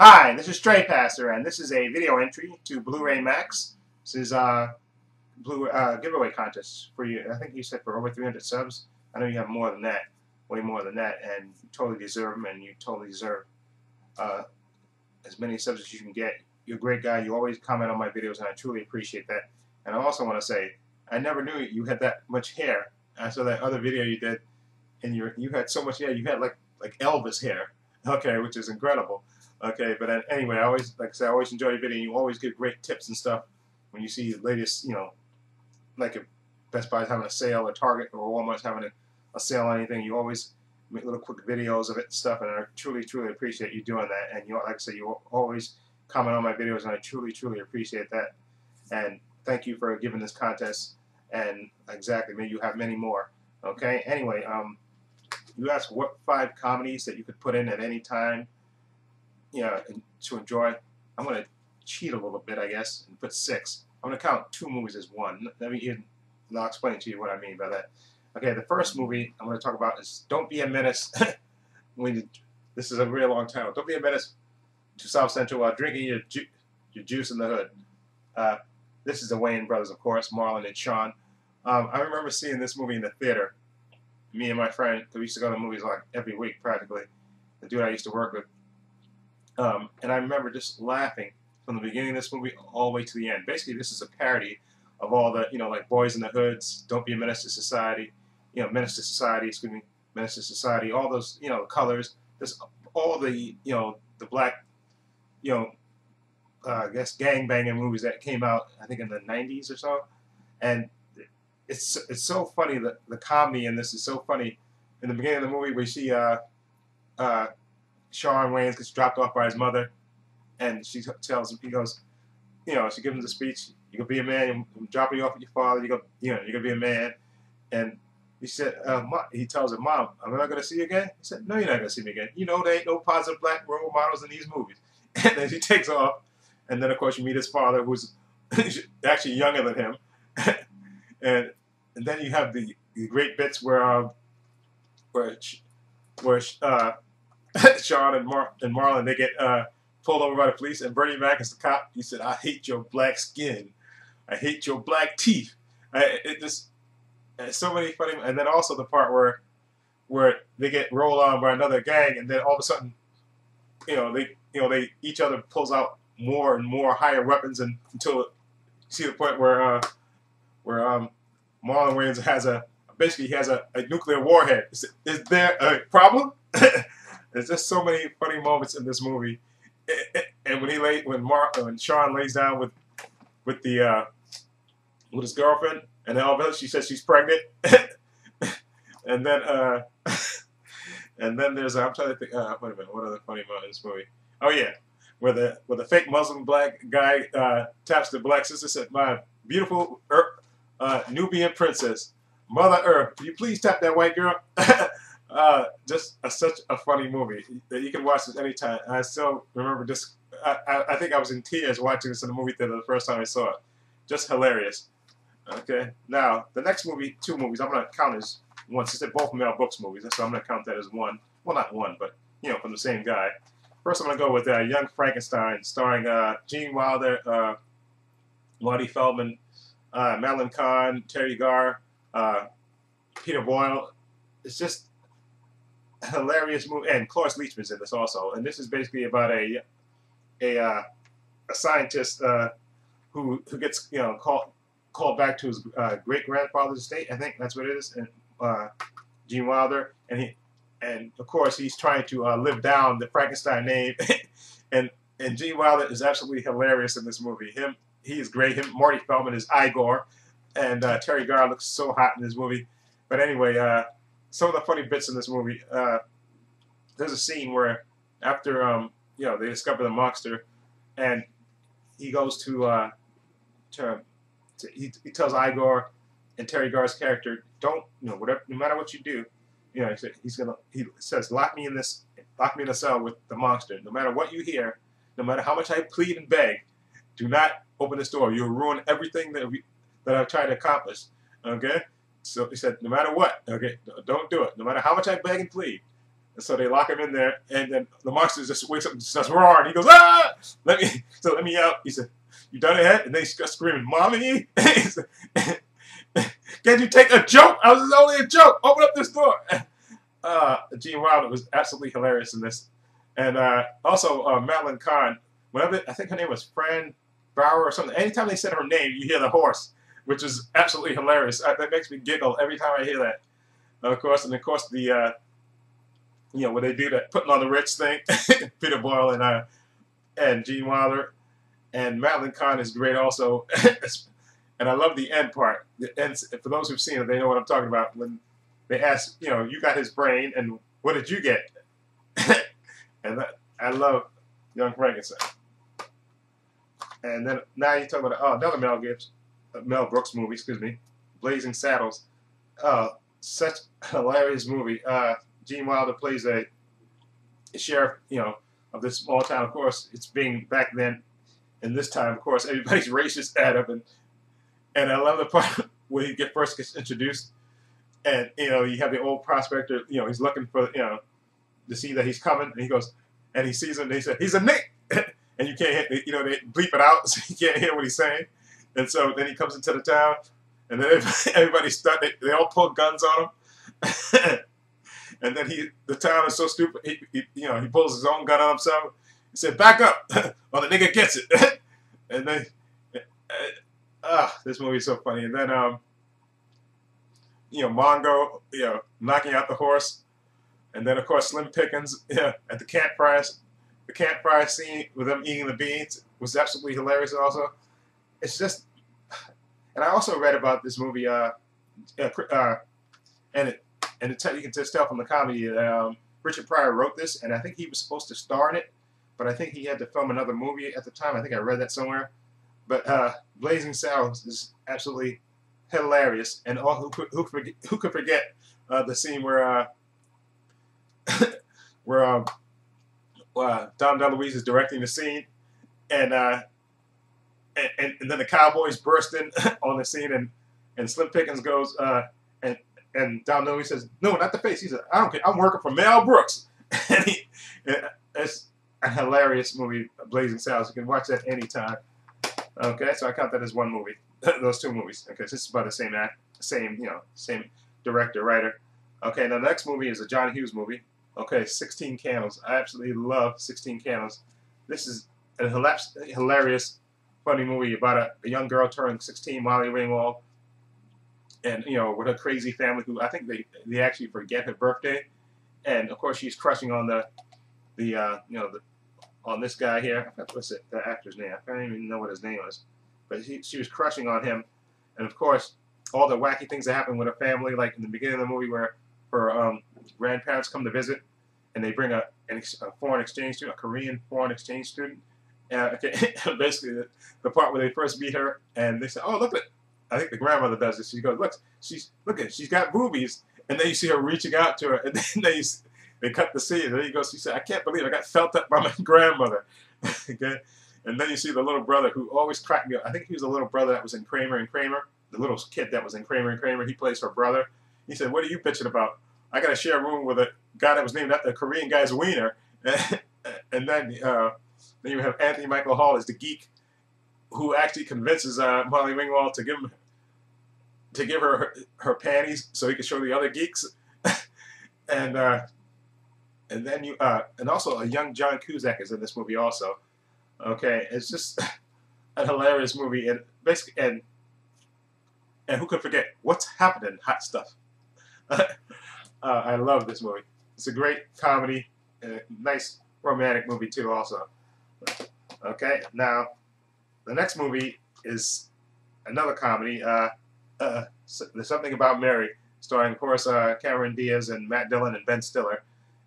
Hi, this is Stray Passer, and this is a video entry to BluRayMex. This is a giveaway contest for you. I think you said for over 300 subs. I know you have more than that, way more than that, and you totally deserve them, and you totally deserve uh, as many subs as you can get. You're a great guy. You always comment on my videos, and I truly appreciate that. And I also want to say, I never knew you had that much hair. I saw that other video you did, and you had so much hair. You had like Elvis hair, okay, which is incredible. Okay, but anyway, I always, like I said, I always enjoy your video. You always give great tips and stuff when you see the latest, like if Best Buy's having a sale, or Target or Walmart's having a sale on anything. You always make little quick videos of it and stuff, and I truly, truly appreciate you doing that. And like I said, you always comment on my videos, and I truly, truly appreciate that. And thank you for giving this contest. And exactly, maybe you have many more. Okay. Anyway, you asked what 5 comedies that you could put in at any time. To enjoy. I'm going to cheat a little bit, I guess, and put 6. I'm going to count 2 movies as one. I'll explain to you what I mean by that. Okay, the first movie I'm going to talk about is Don't Be a Menace. This is a real long title. Don't Be a Menace to South Central while drinking your juice in the hood. This is the Wayans Brothers, of course, Marlon and Sean. I remember seeing this movie in the theater. Me and my friend, because we used to go to movies like every week practically. The dude I used to work with. And I remember just laughing from the beginning of this movie all the way to the end. Basically, this is a parody of all the, like Boys in the Hoods, Don't Be a Menace to Society, Menace to Society, excuse me, Menace to Society, all those, colors, just all the, the black, I guess gang-banging movies that came out, I think in the 90s or so. And it's so funny, the comedy in this is so funny. In the beginning of the movie, we see, Sean Wayans gets dropped off by his mother, and she tells him, he goes, she gives him the speech, you can be a man, I'm dropping you off with your father, you're going to be a man. And he said, he tells her, Mom, am I going to see you again? He said, no, you're not going to see me again. There ain't no positive black role models in these movies. And then she takes off, and then, of course, you meet his father, who's actually younger than him. and then you have the great bits where Sean and Marlon, they get pulled over by the police, and Bernie Mac is the cop. He said, I hate your black skin. I hate your black teeth. It's so many funny. And then also the part where they get rolled on by another gang, and then all of a sudden, each other pulls out more and more higher weapons, until you see the point where Marlon Wayans has basically he has a nuclear warhead. Is there a problem? There's just so many funny moments in this movie, and when Sean lays down with his girlfriend, and then all of a sudden she says she's pregnant, and then there's I'm trying to think. Wait a minute, what other funny moment in this movie? Oh yeah, where the fake Muslim black guy taps the black sister, said, "My beautiful Nubian princess, Mother Earth, will you please tap that white girl?" Just such a funny movie that you can watch this anytime. I still remember this. I think I was in tears watching this in the movie theater the first time I saw it. Just hilarious. Okay, now the next movie, 2 movies, I'm going to count as one. Since they're both Mel Brooks movies, so I'm going to count that as one. Well, not one, but from the same guy. First, I'm going to go with Young Frankenstein, starring Gene Wilder, Marty Feldman, Madeline Kahn, Terry Garr, Peter Boyle. It's just hilarious movie, and Cloris Leachman's in this also. And this is basically about a scientist who gets called back to his great grandfather's estate. I think that's what it is. And Gene Wilder, and of course he's trying to live down the Frankenstein name. and Gene Wilder is absolutely hilarious in this movie. He is great. Marty Feldman is Igor, and Terry Garr looks so hot in this movie. But anyway, some of the funny bits in this movie, there's a scene where after they discover the monster, and he goes he tells Igor and Terry Garr's character, don't no matter what you do, he says lock me in the cell with the monster. No matter what you hear, no matter how much I plead and beg, do not open this door. You'll ruin everything that I've tried to accomplish. Okay. So he said, no matter what, okay, don't do it. No matter how much I beg and plead, And so they lock him in there, and then the monster just wakes up and starts roaring. He goes, ah! Let me out. He said, you done it yet? And then he starts screaming, mommy! He said, can't you take a joke? I was only a joke. Open up this door. Gene Wilder was absolutely hilarious in this. And also Madeline Kahn, whenever, I think her name was Fran Bauer or something. Anytime they said her name, you hear the horse, which is absolutely hilarious. That makes me giggle every time I hear that. Of course, and of course the when they do that putting on the Ritz thing, Peter Boyle and Gene Wilder, and Madeline Kahn is great also. And I love the end part. The end, for those who've seen it, they know what I'm talking about. When they ask, you got his brain, and what did you get? And I love Young Frankenstein. And then now you talk about another Mel Brooks movie, excuse me, Blazing Saddles. Such a hilarious movie. Gene Wilder plays a sheriff, of this small town. Of course, it's being back then. And this time, of course, everybody's racist at him, and I love the part where he first gets introduced, and you have the old prospector. He's looking for to see that he's coming, and he goes, and he sees him, and he said, "He's a Nick," and you can't hear, they bleep it out, so you can't hear what he's saying. And so then he comes into the town, and then everybody they all pull guns on him. And then the town is so stupid, he pulls his own gun on himself. He said, "Back up, or the nigga gets it." And then, this movie is so funny. And then, Mongo, knocking out the horse. And then, of course, Slim Pickens, at the campfire scene with them eating the beans was absolutely hilarious also. It's just, and I also read about this movie, you can just tell from the comedy that Richard Pryor wrote this, and I think he was supposed to star in it, but I think he had to film another movie at the time. I think I read that somewhere. But Blazing Saddles is absolutely hilarious, and who could forget the scene where Dom DeLuise is directing the scene, and then the Cowboys burst in on the scene, and Slim Pickens goes and Dom DeLuise says, "No, not the face." He said, "I don't care. I'm working for Mel Brooks." And it's a hilarious movie, Blazing Saddles. You can watch that anytime. Okay, so I count that as one movie. Those two movies. Okay, so this is by the same director, writer. Okay, now the next movie is a John Hughes movie. Okay, 16 Candles. I absolutely love 16 Candles. This is a hilarious, funny movie about a young girl turning 16, Molly Ringwald, and with her crazy family, who I think they actually forget her birthday, and of course she's crushing on on this guy here. What's the actor's name? I don't even know what his name is, but she was crushing on him, and of course all the wacky things that happen with her family, like in the beginning of the movie where her grandparents come to visit, and they bring a foreign exchange student, a Korean foreign exchange student. Okay, basically the part where they first meet her, and they say, "Oh, look at." I think the grandmother does this. She goes, "Look, she's got boobies," and then you see her reaching out to her, and then they cut the scene. And then she said, "I can't believe I got felt up by my grandmother." Okay, and then you see the little brother who always cracked me up. I think he was the little brother that was in Kramer and Kramer, the little kid that was in Kramer and Kramer. He plays her brother. He said, "What are you bitching about? I got to share a room with a guy that was named after a Korean guy's wiener." And then you have Anthony Michael Hall as the geek, who actually convinces Molly Ringwald to give her panties so he could show the other geeks, and then and also a young John Cusack is in this movie also. Okay, it's just a hilarious movie, and basically and who could forget What's Happening, Hot Stuff. I love this movie. It's a great comedy, and a nice romantic movie too also. Okay, now the next movie is another comedy, There's Something About Mary, starring, of course, Cameron Diaz and Matt Dillon and Ben Stiller,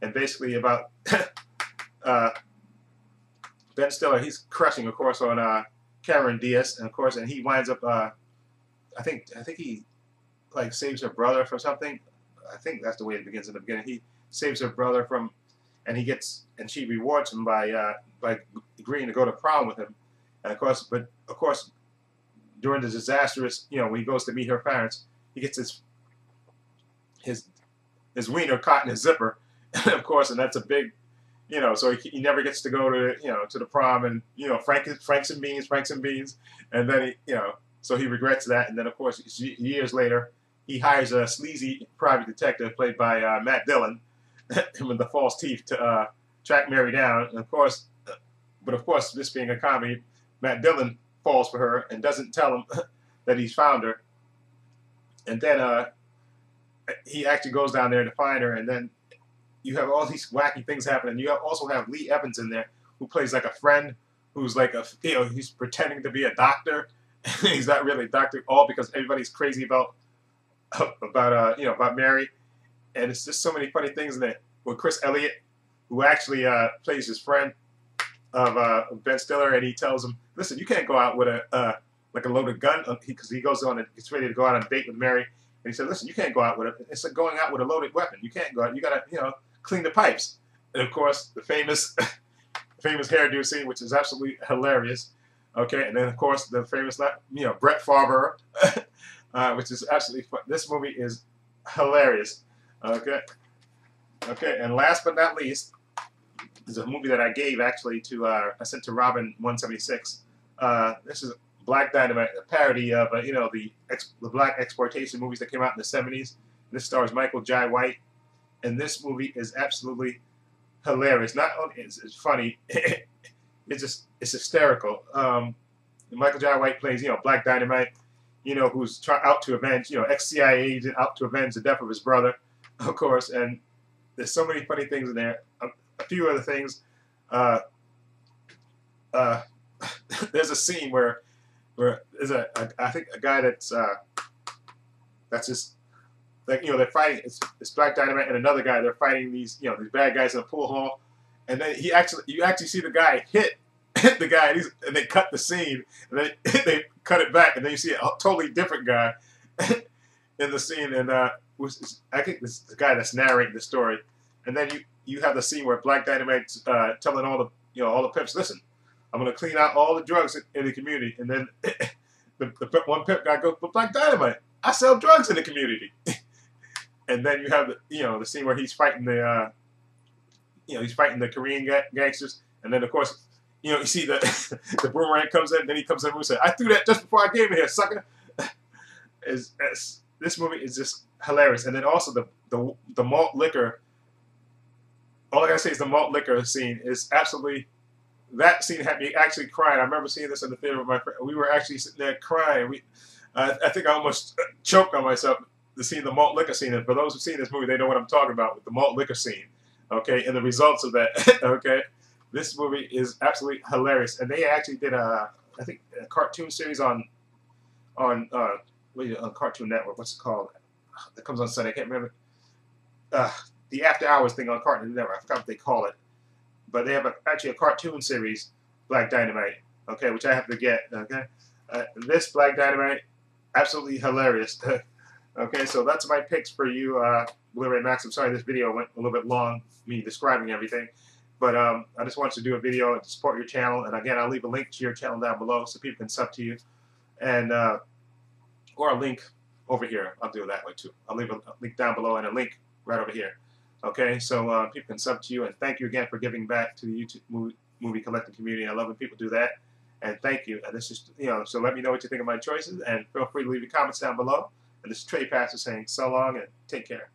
and basically about Ben Stiller. He's crushing, of course, on Cameron Diaz, and of course, and he winds up, I think he saves her brother from something. I think that's the way it begins in the beginning. He saves her brother from, and she rewards him by agreeing to go to prom with him. And of course, during the disastrous, when he goes to meet her parents, he gets his wiener caught in his zipper, of course, and that's a big, so he never gets to go to, to the prom, and, Franks and Beans, and then so he regrets that, and then of course, years later, he hires a sleazy private detective played by Matt Dillon, with the false teeth to track Mary down, and of course, but of course, this being a comedy, Matt Dillon falls for her and doesn't tell him that he's found her, and then he actually goes down there to find her, and then you have all these wacky things happening. You also have Lee Evans in there, who plays like a friend, who's like he's pretending to be a doctor. He's not really a doctor, all because everybody's crazy about Mary, and it's just so many funny things in it. With Chris Elliott, who actually plays his friend of Ben Stiller, and he tells him, "Listen, you can't go out with a loaded gun," because he gets ready to go out on a date with Mary, and he said, "Listen, you can't go out with it. It's like going out with a loaded weapon. You can't go out. You gotta, clean the pipes." And of course, the famous hairdo scene, which is absolutely hilarious. Okay, and then of course the famous, Brett Favre, which is absolutely fun. This movie is hilarious. Okay, and last but not least, is a movie that I gave actually to I sent to Robin176. This is Black Dynamite, a parody of the black exploitation movies that came out in the 70s. This stars Michael Jai White, and this movie is absolutely hilarious. Not only is it funny, it's hysterical. Michael Jai White plays Black Dynamite, who's out to avenge ex-CIA agent out to avenge the death of his brother, of course. And there's so many funny things in there. A few other things. There's a scene where there's I think a guy that's just like they're fighting. It's Black Dynamite and another guy. They're fighting these these bad guys in a pool hall, and then you actually see the guy hit the guy, and they cut the scene, and then they cut it back, and then you see a totally different guy in the scene, and I think this is the guy that's narrating the story, and then you have the scene where Black Dynamite's telling all the pimps, "Listen, I'm going to clean out all the drugs in the community," and then the one pimp guy goes, "But Black Dynamite, I sell drugs in the community." And then you have the scene where he's fighting the Korean gangsters, and then of course you see the boomerang comes in, and then he comes in and says, "I threw that just before I came in here, sucker." This movie is just hilarious, and then also the malt liquor. All I gotta say is the malt liquor scene is absolutely. That scene had me actually crying. I remember seeing this in the theater with my friend. We were actually sitting there crying. I think I almost choked on myself to see the malt liquor scene. And for those who've seen this movie, they know what I'm talking about with the malt liquor scene. Okay, and the results of that. Okay, this movie is absolutely hilarious. And they actually did I think a cartoon series on Cartoon Network. What's it called? That comes on Sunday. I can't remember. The After Hours thing on Cartoon Network. I forgot what they call it. But they have actually a cartoon series, Black Dynamite, okay, which I have to get, okay. This Black Dynamite, absolutely hilarious. Okay, so that's my picks for you, Blu-ray Max. I'm sorry this video went a little bit long, me describing everything. But I just wanted to do a video to support your channel. And again, I'll leave a link to your channel down below so people can sub to you. And, or a link over here. I'll do it that way too. I'll leave a link down below and a link right over here. Okay, so people can sub to you, and thank you again for giving back to the YouTube movie collecting community. I love when people do that, and thank you. And this is, so let me know what you think of my choices, and feel free to leave your comments down below. And this is Trey Pastor saying so long and take care.